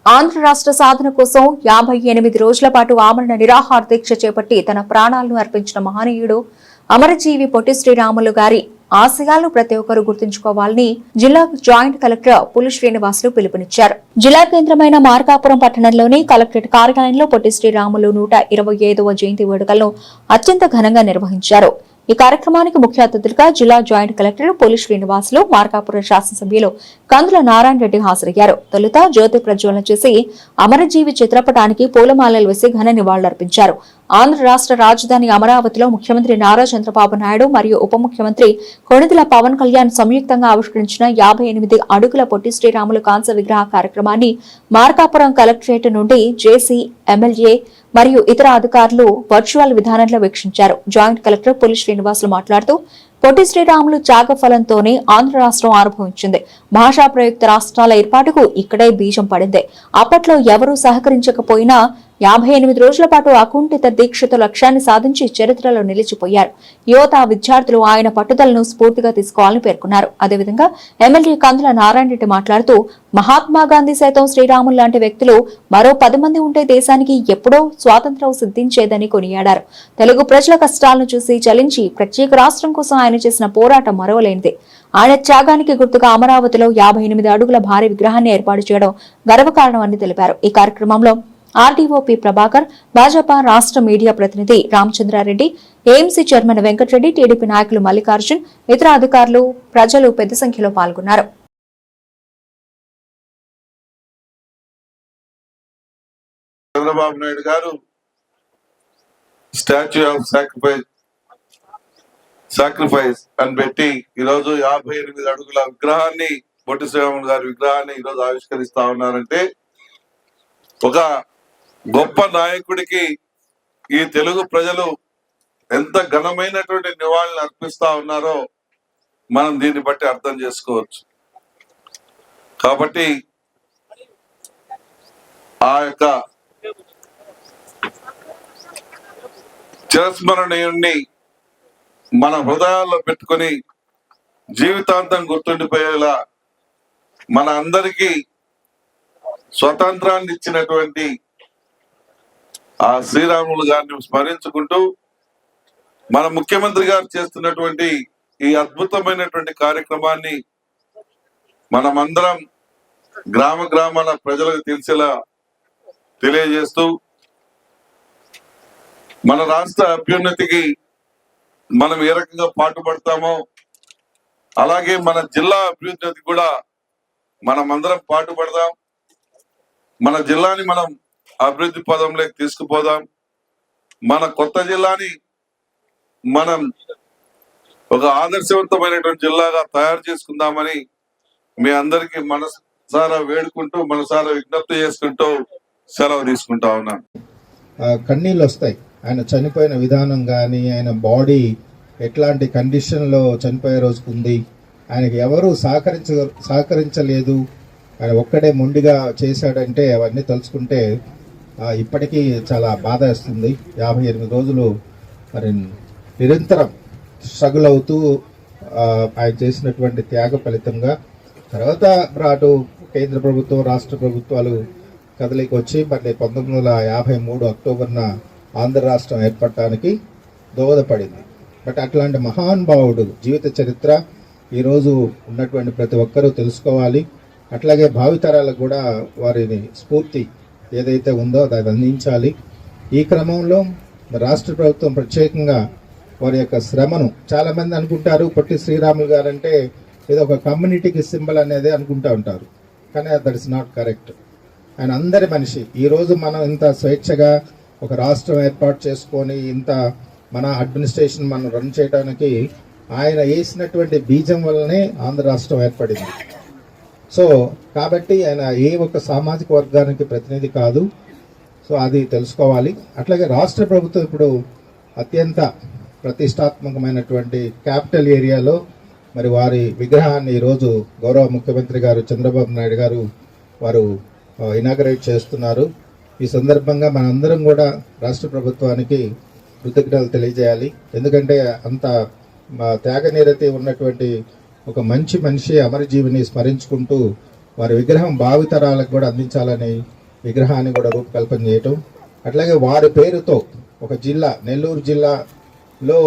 ఆంధ్ర రాష్ట్ర సాధన కోసం 58 రోజుల పాటు ఆమరణ నిరాహార దీక్ష చేపట్టి తన ప్రాణాలను అర్పించిన మహనీయుడు అమరజీవి పొట్టి శ్రీరాములు గారి ఆశయాలను ప్రతి ఒక్కరూ గుర్తుంచుకోవాలని జిల్లా జాయింట్ కలెక్టర్ పులి శ్రీనివాసులు పిలుపునిచ్చారు. జిల్లా కేంద్రమైన మార్కాపురం పట్టణంలోని కలెక్టరేట్ కార్యాలయంలో పొట్టి శ్రీరాములు 125వ జయంతి వేడుకలను అత్యంత ఘనంగా నిర్వహించారు. ఈ కార్యక్రమానికి ముఖ్య అతిథులుగా జిల్లా జాయింట్ కలెక్టర్ పులి శ్రీనివాసులు, మార్కాపురం శాసనసభ్యులు కందుల నారాయణ రెడ్డి హాజరయ్యారు. తొలుత జ్యోతి ప్రజ్వలన చేసి అమరజీవి చిత్రపటానికి పూలమాలలు వేసి ఘన నివాళులర్పించారు. ఆంధ్ర రాష్ట్ర రాజధాని అమరావతిలో ముఖ్యమంత్రి నారా చంద్రబాబు నాయుడు మరియు ఉప ముఖ్యమంత్రి కొణిదెల పవన్ కళ్యాణ్ సంయుక్తంగా ఆవిష్కరించిన 58 అడుగుల పొట్టి శ్రీరాములు కాంస్య విగ్రహ కార్యక్రమాన్ని మార్కాపురం కలెక్టరేట్ నుండి జేసీ, ఎమ్మెల్యే మరియు ఇతర అధికారులు వర్చువల్ విధానంలో వీక్షించారు. జాయింట్ కలెక్టర్ పులి శ్రీనివాసులు మాట్లాడుతూ పొట్టి శ్రీరాములు త్యాగఫలంతోనే ఆంధ్ర రాష్ట్రం ఆవిర్భవించింది. భాషా ప్రయుక్త రాష్ట్రాల ఏర్పాటుకు ఇక్కడే బీజం పడింది. అప్పట్లో ఎవరూ సహకరించకపోయినా 58 రోజుల పాటు అకుంఠిత దీక్షతో లక్ష్యాన్ని సాధించి చరిత్రలో నిలిచిపోయారు. యువత, విద్యార్థులు ఆయన పట్టుదలను స్ఫూర్తిగా తీసుకోవాలని పేర్కొన్నారు. అదేవిధంగా ఎమ్మెల్యే కందుల నారాయణ రెడ్డి మాట్లాడుతూ మహాత్మా గాంధీ సైతం శ్రీరాములు లాంటి వ్యక్తులు మరో 10 మంది ఉంటే దేశానికి ఎప్పుడో స్వాతంత్ర్యం సిద్ధించేదని కొనియాడారు. తెలుగు ప్రజల కష్టాలను చూసి చలించి ప్రత్యేక రాష్ట్రం కోసం ఆయన చేసిన పోరాటం మరవలేనిది. ఆయన త్యాగానికి గుర్తుగా అమరావతిలో 58 అడుగుల భారీ విగ్రహాన్ని ఏర్పాటు చేయడం గర్వకారణమని తెలిపారు. ఈ కార్యక్రమంలో ఆర్డీఓపీ ప్రభాకర్, భాజపా రాష్ట్ర మీడియా ప్రతినిధి Ramachandra Reddy, AMC chairman Venkata Reddy, TDP నాయకులు మల్లికార్జున్, ఇతర అధికారులు, ప్రజలు పెద్ద సంఖ్యలో పాల్గొన్నారు. చంద్రబాబు నాయుడు గారు స్టాచ్యూ ఆఫ్ సాక్రిఫైస్ అని పెట్టి ఈరోజు 58 అడుగుల విగ్రహాన్ని, పొట్టి శ్రీరాములు గారి విగ్రహాన్ని ఈరోజు ఆవిష్కరిస్తా ఉన్నారంటే ఒక గొప్ప నాయకుడికి ఈ తెలుగు ప్రజలు ఎంత ఘనమైనటువంటి నివాళులు అర్పిస్తా ఉన్నారో మనం దీన్ని బట్టి అర్థం చేసుకోవచ్చు. కాబట్టి ఆ యొక్క చిరస్మరణీయుణ్ణి మన హృదయాల్లో పెట్టుకొని జీవితాంతం గుర్తుండిపోయేలా మన అందరికీ స్వతంత్రాన్ని ఇచ్చినటువంటి ఆ శ్రీరాములు గారిని స్మరించుకుంటూ మన ముఖ్యమంత్రి గారు చేస్తున్నటువంటి ఈ అద్భుతమైనటువంటి కార్యక్రమాన్ని మనమందరం గ్రామాల ప్రజలకు తెలిసేలా తెలియజేస్తూ మన రాష్ట్ర అభ్యున్నతికి మనం ఏ రకంగా పాటుపడతామో అలాగే మన జిల్లా అభ్యున్నతికి కూడా మనమందరం పాటుపడదాం. మన జిల్లాని మనం అభివృద్ధి పదంలోకి తీసుకుపోదాం. మన కొత్త జిల్లాని మనం ఒక ఆదర్శవంతమైనటువంటి జిల్లాగా తయారు చేసుకుందామని మీ అందరికీ మనసారా వేడుకుంటూ, మనసారా విజ్ఞప్తి చేసుకుంటూ సెలవు తీసుకుంటా ఉన్నాను. కన్నీళ్ళు వస్తాయి. ఆయన చనిపోయిన విధానం కానీ, ఆయన బాడీ ఎట్లాంటి కండిషన్లో చనిపోయే రోజుకు ఉంది, ఆయనకి ఎవరు సహకరించలేదు, ఆయన ఒక్కడే మొండిగా చేశాడంటే అవన్నీ తలుచుకుంటే ఇప్పటికీ చాలా బాధ వేస్తుంది. 58 రోజులు మరి నిరంతరం స్ట్రగుల్ అవుతూ ఆయన చేసినటువంటి త్యాగ ఫలితంగా తర్వాత అటు కేంద్ర ప్రభుత్వం, రాష్ట్ర ప్రభుత్వాలు కదలికి వచ్చి మళ్ళీ 1953 అక్టోబర్న ఆంధ్ర రాష్ట్రం ఏర్పడటానికి దోహదపడింది. బట్ అట్లాంటి మహానుభావుడు జీవిత చరిత్ర ఈరోజు ఉన్నటువంటి ప్రతి ఒక్కరూ తెలుసుకోవాలి. అట్లాగే భావితరాలకు కూడా వారిని స్ఫూర్తి ఏదైతే ఉందో అది అందించాలి. ఈ క్రమంలో రాష్ట్ర ప్రభుత్వం ప్రత్యేకంగా వారి యొక్క శ్రమను, చాలామంది అనుకుంటారు పొట్టి శ్రీరాములు గారు అంటే ఏదో ఒక కమ్యూనిటీకి సింబల్ అనేది అనుకుంటూ ఉంటారు, కానీ దట్ ఇస్ నాట్ కరెక్ట్. ఆయన అందరి మనిషి. ఈరోజు మనం ఇంత స్వేచ్ఛగా ఒక రాష్ట్రం ఏర్పాటు చేసుకొని ఇంత మన అడ్మినిస్ట్రేషన్ మనం రన్ చేయడానికి ఆయన వేసినటువంటి బీజం వల్లనే ఆంధ్ర రాష్ట్రం ఏర్పడింది. సో కాబట్టి ఆయన ఏ ఒక్క సామాజిక వర్గానికి ప్రతినిధి కాదు. సో అది తెలుసుకోవాలి. అట్లాగే రాష్ట్ర ప్రభుత్వం ఇప్పుడు అత్యంత ప్రతిష్టాత్మకమైనటువంటి క్యాపిటల్ ఏరియాలో మరి వారి విగ్రహాన్ని ఈరోజు గౌరవ ముఖ్యమంత్రి గారు చంద్రబాబు నాయుడు గారు వారు ఇనాగరేట్ చేస్తున్నారు. ఈ సందర్భంగా మనందరం కూడా రాష్ట్ర ప్రభుత్వానికి కృతజ్ఞతలు తెలియజేయాలి. ఎందుకంటే అంత త్యాగనిరతి ఉన్నటువంటి ఒక మంచి మనిషి అమరజీవిని స్మరించుకుంటూ వారి విగ్రహం భావితరాలకు కూడా అందించాలని విగ్రహాన్ని కూడా రూపకల్పన చేయటం, అట్లాగే వారి పేరుతో ఒక జిల్లా, నెల్లూరు జిల్లాలో